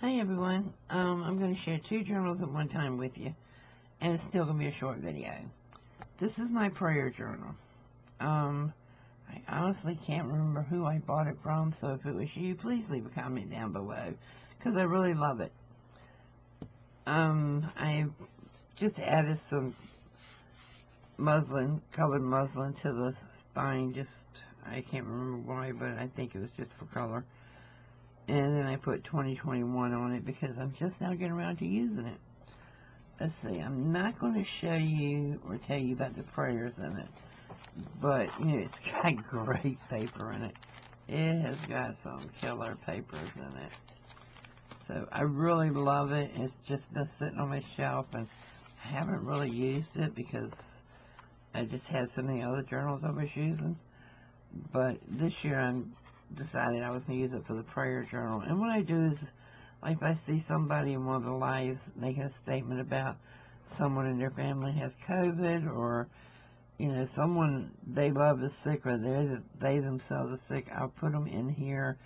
Hi everyone, I'm going to share two journals at one time with you, and it's still going to be a short video. This is my prayer journal. I honestly can't remember who I bought it from, so if it was you, please leave a comment down below, because I really love it. I just added some colored muslin to the spine, I can't remember why, but I think it was just for color. And then I put 2021 on it because I'm just now getting around to using it. Let's see, I'm not going to show you or tell you about the prayers in it, but, it's got great paper in it. It has got some killer papers in it. So I really love it. It's just been sitting on my shelf, and I haven't really used it because I just had so many other journals I was using. But this year I decided I was going to use it for the prayer journal. And what I do is, like if I see somebody in one of the lives making a statement about someone in their family has COVID, or, someone they love is sick, or they themselves are sick, I'll put them in here,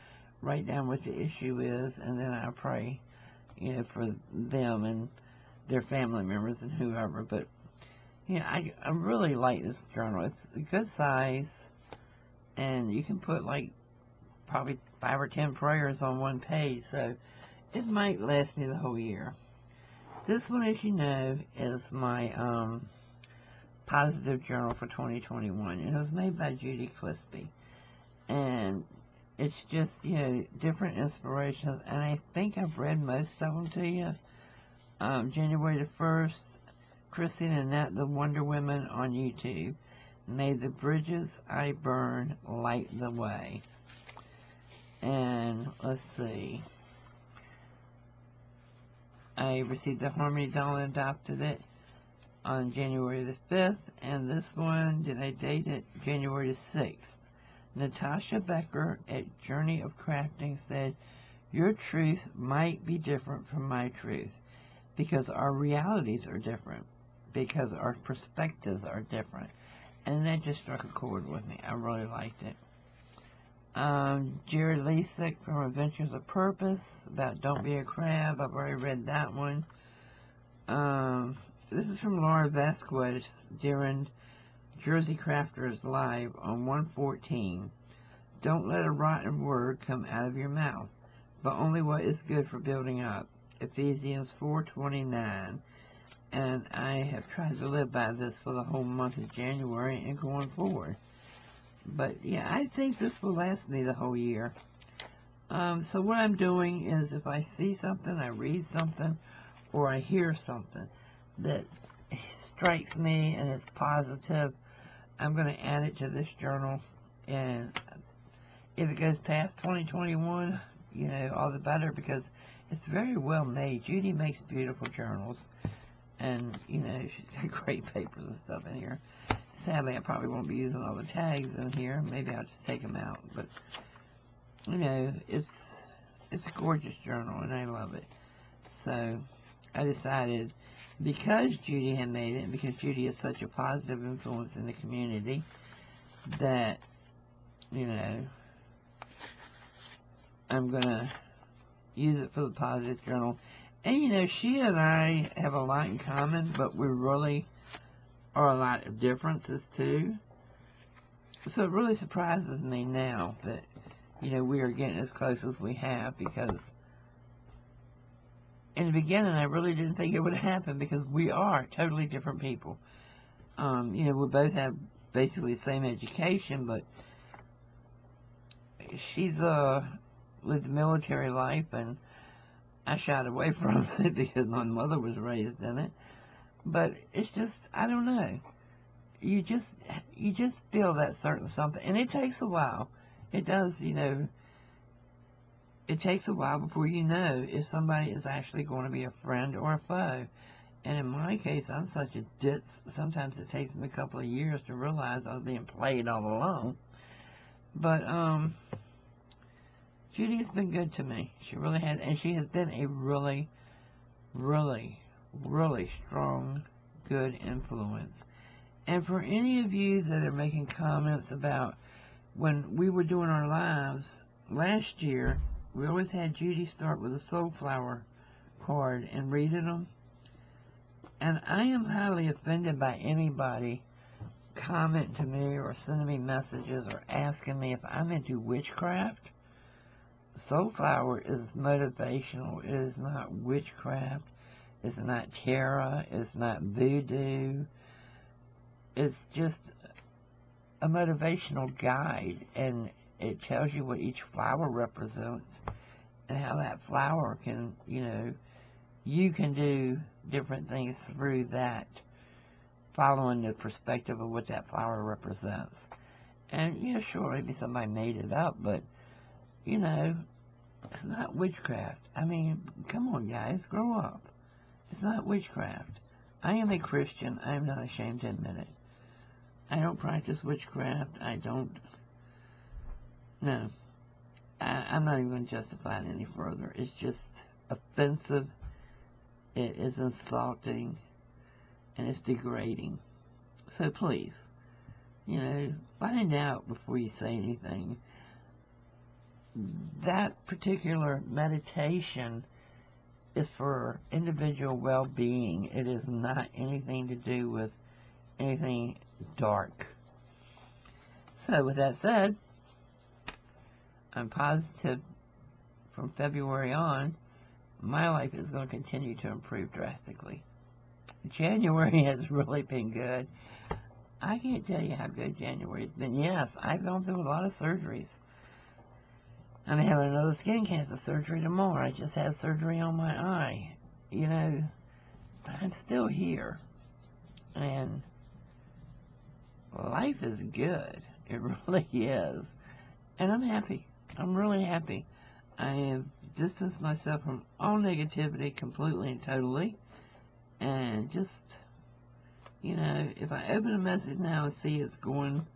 write down what the issue is, and then I'll pray, for them and their family members and whoever. But, I really like this journal. It's a good size, and you can put, probably 5 or 10 prayers on one page, so it might last me the whole year. This one, as you know, is my Positive journal for 2021, and it was made by Judy Clispy. And it's just, different inspirations, and I think I've read most of them to you. January the 1st, Christine and Nat, the Wonder Women on YouTube. May the bridges I burn light the way. And let's see, I received the Harmony doll and adopted it on January the 5th, and this one, did I date it? January the 6th. Natasha Becker at Journey of Crafting said, your truth might be different from my truth because our realities are different, because our perspectives are different. And that just struck a chord with me. I really liked it. Jerry Lesick from Adventures of Purpose about Don't Be a Crab. I've already read that one. This is from Laura Vasquez during Jersey Crafters Live on 114. Don't let a rotten word come out of your mouth, but only what is good for building up. Ephesians 4:29. And I have tried to live by this for the whole month of January and going forward. But, yeah, I think this will last me the whole year. So what I'm doing is if I see something, I read something, or I hear something that strikes me and it's positive, I'm going to add it to this journal. And if it goes past 2021, all the better, because it's very well made. Judy makes beautiful journals. And, she's got great papers and stuff in here. Sadly, I probably won't be using all the tags in here. Maybe I'll just take them out. But, it's a gorgeous journal, and I love it. So, I decided, because Judy had made it, and because Judy is such a positive influence in the community, that, I'm going to use it for the Positive journal. And, she and I have a lot in common, but we really are a lot of differences, too. So it really surprises me now that, we are getting as close as we have, because in the beginning, I really didn't think it would happen, because we are totally different people. We both have basically the same education, but she's lived a military life, and I shied away from it because my mother was raised in it. But it's just, I don't know. You just feel that certain something. And it takes a while. It does, it takes a while before you know if somebody is actually going to be a friend or a foe. And in my case, I'm such a ditz. Sometimes it takes me a couple of years to realize I was being played all along. But, Judy's been good to me. She really has. And she has been a really, really, really strong, good influence. And for any of you that are making comments about when we were doing our lives last year, we always had Judy start with a soulflower card and reading them. And I am highly offended by anybody commenting to me or sending me messages or asking me if I'm into witchcraft. Soulflower is motivational. It is not witchcraft. It's not tarot. It's not voodoo. It's just a motivational guide, and it tells you what each flower represents and how that flower can, you can do different things through that, following the perspective of what that flower represents. And, yeah, sure, maybe somebody made it up, but, it's not witchcraft. I mean, come on, guys, grow up. It's not witchcraft. I am a Christian. I am not ashamed to admit it. I don't practice witchcraft. I don't. No. I'm not even going to justify it any further. It's just offensive. It is insulting. And it's degrading. So please, find out before you say anything. That particular meditation is for individual well-being. It is not anything to do with anything dark. So with that said, I'm positive from February on, my life is going to continue to improve drastically. January has really been good. I can't tell you how good January has been. Yes, I've gone through a lot of surgeries. I'm having another skin cancer surgery tomorrow. I just had surgery on my eye. I'm still here. And life is good. It really is. And I'm happy. I'm really happy. I have distanced myself from all negativity completely and totally. And just, if I open a message now and see it's going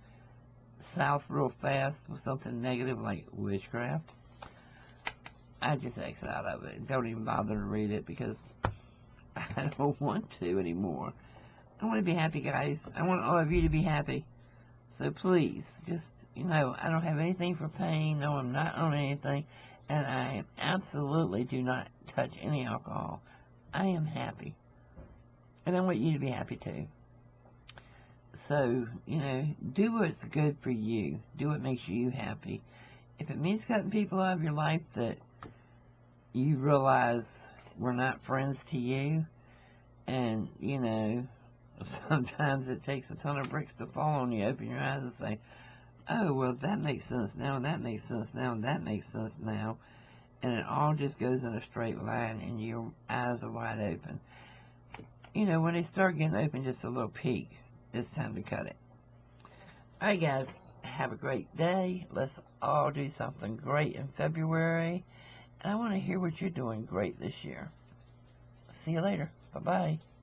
south real fast with something negative like witchcraft, I just exit out of it. Don't even bother to read it because I don't want to anymore. I want to be happy, guys. I want all of you to be happy. So please, just, I don't have anything for pain. No, I'm not on anything. And I absolutely do not touch any alcohol. I am happy. And I want you to be happy too. So, do what's good for you. Do what makes you happy. If it means cutting people out of your life that you realize we're not friends to you, and, sometimes it takes a ton of bricks to fall on you. Open your eyes and say, oh, well, that makes sense now, and that makes sense now, and that makes sense now. And it all just goes in a straight line, and your eyes are wide open. When they start getting open just a little peak, it's time to cut it. All right, guys, have a great day. Let's all do something great in February. And I want to hear what you're doing great this year. See you later. Bye-bye.